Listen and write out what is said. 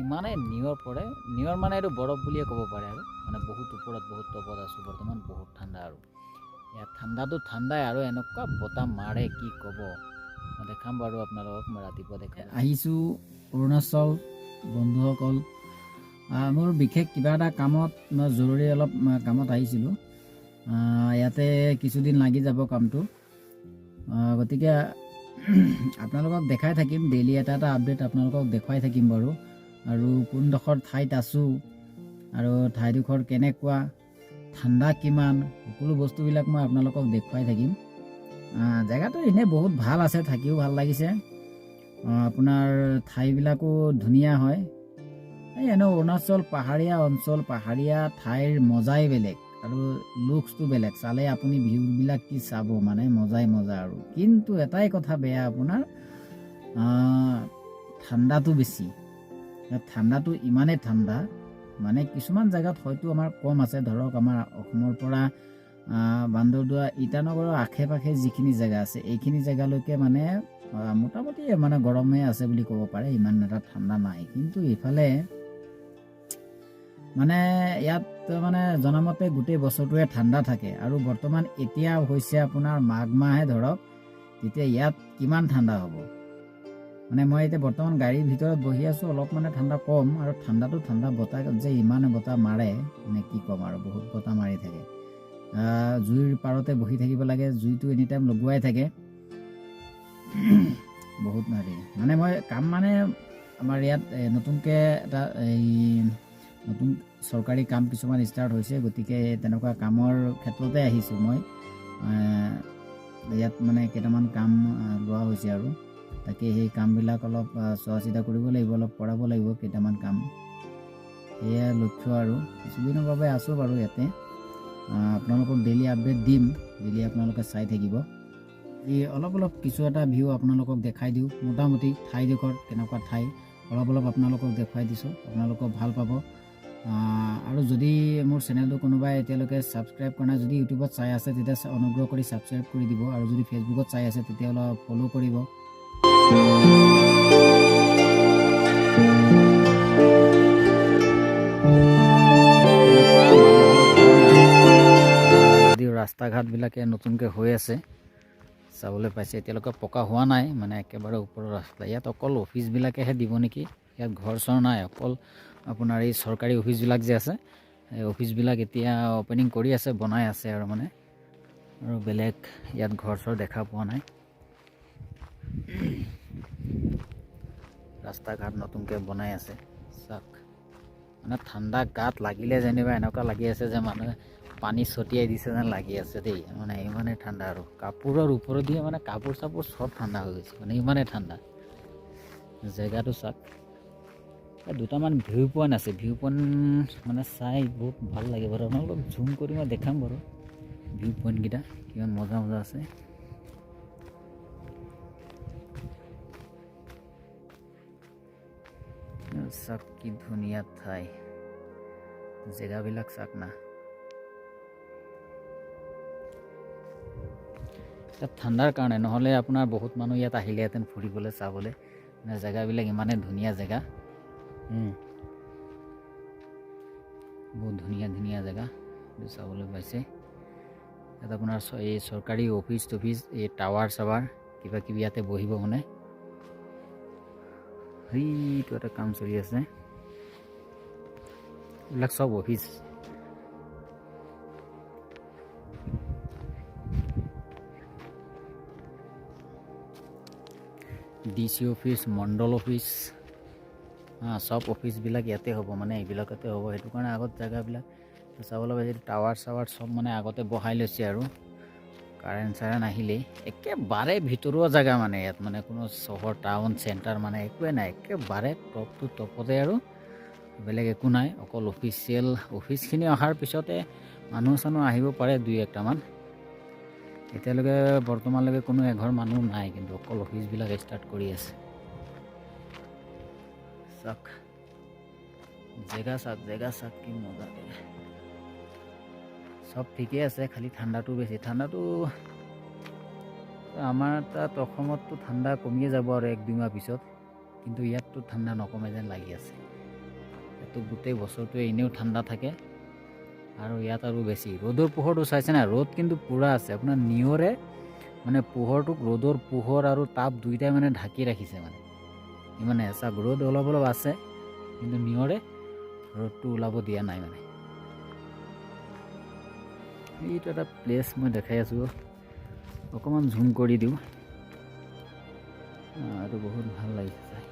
ইমানে নিয়ৰ পৰে, নিয়ৰ মানে এইটো বৰফ বুলিয়ে ক'ব পাৰে আৰু মানে বহুত ওপৰত বহুত টপত আছোঁ বৰ্তমান, বহুত ঠাণ্ডা আৰু ইয়াত ঠাণ্ডাটো ঠাণ্ডাই আৰু এনেকুৱা বতাহ মাৰে কি ক'ব। মই দেখাম বাৰু আপোনালোকক, মই ৰাতিপুৱা দেখাম। আহিছোঁ অৰুণাচল বন্ধুসকল, মোৰ বিশেষ কিবা এটা কামত মই জৰুৰী অলপ কামত আহিছিলোঁ। ইয়াতে কিছুদিন লাগি যাব কামটো, গতিকে আপোনালোকক দেখাই থাকিম, ডেইলি এটা এটা আপডেট আপোনালোকক দেখুৱাই থাকিম বাৰু। আৰু কোনডোখৰ ঠাইত আছোঁ আৰু ঠাইডোখৰ কেনেকুৱা, ঠাণ্ডা কিমান, সকলো বস্তুবিলাক মই আপোনালোকক দেখুৱাই থাকিম। জেগাটো এনেই বহুত ভাল আছে, থাকিও ভাল লাগিছে। আপোনাৰ ঠাইবিলাকো ধুনীয়া হয়। এই এনেও অৰুণাচল পাহাৰীয়া অঞ্চল, পাহাৰীয়া ঠাইৰ মজাই বেলেগ আৰু লুকছটো বেলেগ। চালে আপুনি ভিউবিলাক কি চাব, মানে মজাই মজা আৰু। কিন্তু এটাই কথা বেয়া, আপোনাৰ ঠাণ্ডাটো বেছি। ঠাণ্ডাটো ইমানেই ঠাণ্ডা, মানে কিছুমান জেগাত হয়তো আমাৰ কম আছে। ধৰক আমাৰ অসমৰ পৰা বান্দৰদোৱা ইটানগৰৰ আশে পাশে যিখিনি জেগা আছে, এইখিনি জেগালৈকে মানে মোটামুটি মানে গৰমে আছে বুলি ক'ব পাৰে, ইমান এটা ঠাণ্ডা নাই। কিন্তু এইফালে মানে ইয়াত মানে জনামতে গোটেই বছৰটোৱে ঠাণ্ডা থাকে। আৰু বৰ্তমান এতিয়া হৈছে আপোনাৰ মাঘ মাহে ধৰক, তেতিয়া ইয়াত কিমান ঠাণ্ডা হ'ব। মানে মই এতিয়া বৰ্তমান গাড়ীৰ ভিতৰত বহি আছোঁ, অলপ মানে ঠাণ্ডা কম, আৰু ঠাণ্ডাটো ঠাণ্ডা, বতাহ যে ইমান বতাহ মাৰে মানে কি ক'ম আৰু, বহুত বতাহ মাৰি থাকে। জুইৰ পাৰতে বহি থাকিব লাগে, জুইটো এনি টাইম লগোৱাই থাকে, বহুত মাৰি। মানে মই কাম মানে আমাৰ ইয়াত নতুনকৈ এটা নতুন চৰকাৰী কাম কিছুমান ষ্টাৰ্ট হৈছে, গতিকে তেনেকুৱা কামৰ ক্ষেত্ৰতে আহিছোঁ মই। ইয়াত মানে কেইটামান কাম লোৱা হৈছে আৰু তাকে সেই কামবিলাক অলপ চোৱা চিতা কৰিব লাগিব, অলপ কৰাব লাগিব কেইটামান কাম। সেয়া লক্ষ্য আৰু কিছুদিনৰ বাবে আছোঁ বাৰু ইয়াতে। আপোনালোকক ডেইলি আপডেট দিম, ডেইলি আপোনালোকে চাই থাকিব। অলপ অলপ কিছু এটা ভিউ আপোনালোকক দেখাই দিওঁ, মোটামুটি ঠাইডোখৰ কেনেকুৱা ঠাই অলপ অলপ আপোনালোকক দেখুৱাই দিছোঁ, আপোনালোকক ভাল পাব। আৰু যদি মোৰ চেনেলটো কোনোবাই এতিয়ালৈকে ছাবস্ক্ৰাইব কৰা নাই, যদি ইউটিউবত চাই আছে তেতিয়া অনুগ্ৰহ কৰি ছাবস্ক্ৰাইব কৰি দিব, আৰু যদি ফেচবুকত চাই আছে তেতিয়া অলপ ফ'ল' কৰিব। যদিও ৰাস্তা ঘাটবিলাকে নতুনকৈ হৈ আছে, চাবলৈ পাইছে, এতিয়ালৈকে পকা হোৱা নাই, মানে একেবাৰে ওপৰৰ ৰাস্তা। ইয়াত অকল অফিচবিলাকেহে দিব নেকি, ইয়াত ঘৰ চৰ নাই। অকল আপোনাৰ এই চৰকাৰী অফিচবিলাক যে আছে, এই অফিচবিলাক এতিয়া অপেনিং কৰি আছে, বনাই আছে আৰু মানে, আৰু বেলেগ ইয়াত ঘৰ চৰ দেখা পোৱা নাই। ৰাস্তা ঘাট নতুনকৈ বনাই আছে চাওক, মানে ঠাণ্ডা গাত লাগিলে যেনিবা এনেকুৱা লাগি আছে যে মানুহে পানী ছটিয়াই দিছে যেন লাগি আছে দেই, মানে ইমানেই ঠাণ্ডা। আৰু কাপোৰৰ ওপৰত দিয়ে মানে কাপোৰ চাপোৰ চব ঠাণ্ডা হৈ গৈছে, মানে ইমানেই ঠাণ্ডা। জেগাটো চাওক, দুটামান ভিউ পইণ্ট আছে, ভিউ পইণ্ট মানে চাই বহুত ভাল লাগে বাৰু। আপোনালোকক জুম কৰি মই দেখাম বাৰু ভিউ পইণ্টকেইটা কিমান মজা মজা আছে। চাওক কি ধুনীয়া ঠাই, জেগাবিলাক চাওক না। ইয়াত ঠাণ্ডাৰ কাৰণে, নহ'লে আপোনাৰ বহুত মানুহ ইয়াত আহিলেহেঁতেন ফুৰিবলৈ চাবলৈ, মানে জেগাবিলাক ইমানেই ধুনীয়া জেগা, বহুত ধুনীয়া ধুনীয়া জেগা চাবলৈ পাইছে। ইয়াত আপোনাৰ এই চৰকাৰী অফিচ টফিচ, এই টাৱাৰ চাৱাৰ কিবা কিবি ইয়াতে বহিব মানে। সেইটো এটা কাম চলি আছে, এইবিলাক চব অফিচ। DC অফিচ, মণ্ডল অফিচ, চব অফিচবিলাক ইয়াতে হ'ব, মানে এইবিলাকতে হ'ব। সেইটো কাৰণে আগত জেগাবিলাক চাবলৈ পাইছে, টাৱাৰ চাৱাৰ চব মানে আগতে বহাই লৈছে আৰু কাৰেণ্ট চাৰেণ্ট আহিলেই। একেবাৰে ভিতৰুৱা জেগা মানে ইয়াত, মানে কোনো চহৰ টাউন চেণ্টাৰ মানে একোৱে নাই, একেবাৰে টপ টু টপতে আৰু বেলেগ একো নাই। অকল অফিচখিনি অহাৰ পিছতে মানুহ চানুহ আহিব পাৰে দুই একটামান। এতিয়ালৈকে বৰ্তমানলৈকে কোনো এঘৰ মানুহ নাই, কিন্তু অকল অফিচবিলাক ষ্টাৰ্ট কৰি আছে। চাওক জেগা চাওক, জেগা চাওক কি মজা জেগা। চব ঠিকেই আছে, খালি ঠাণ্ডাটো বেছি। ঠাণ্ডাটো আমাৰ তাত অসমততো ঠাণ্ডা কমিয়ে যাব আৰু 1-2 মাহ পিছত, কিন্তু ইয়াততো ঠাণ্ডা নকমে যেন লাগি আছে। ইয়াতো গোটেই বছৰটোৱে এনেও ঠাণ্ডা থাকে আৰু ইয়াত আৰু বেছি ৰ'দৰ পোহৰটো চাইছে না, ৰ'দ কিন্তু পূৰা আছে। আপোনাৰ নিয়ৰে মানে পোহৰটোক, ৰ'দৰ পোহৰ আৰু তাপ দুইটাই মানে ঢাকি ৰাখিছে। মানে ইমানে চাওক, ৰ'দ অলপ অলপ আছে কিন্তু নিয়ৰে ৰ'দটো ওলাব দিয়া নাই। মানে এইটো এটা প্লেচ মই দেখাই আছোঁ, অকণমান জুম কৰি দিওঁ। এইটো বহুত ভাল লাগিছে চাই।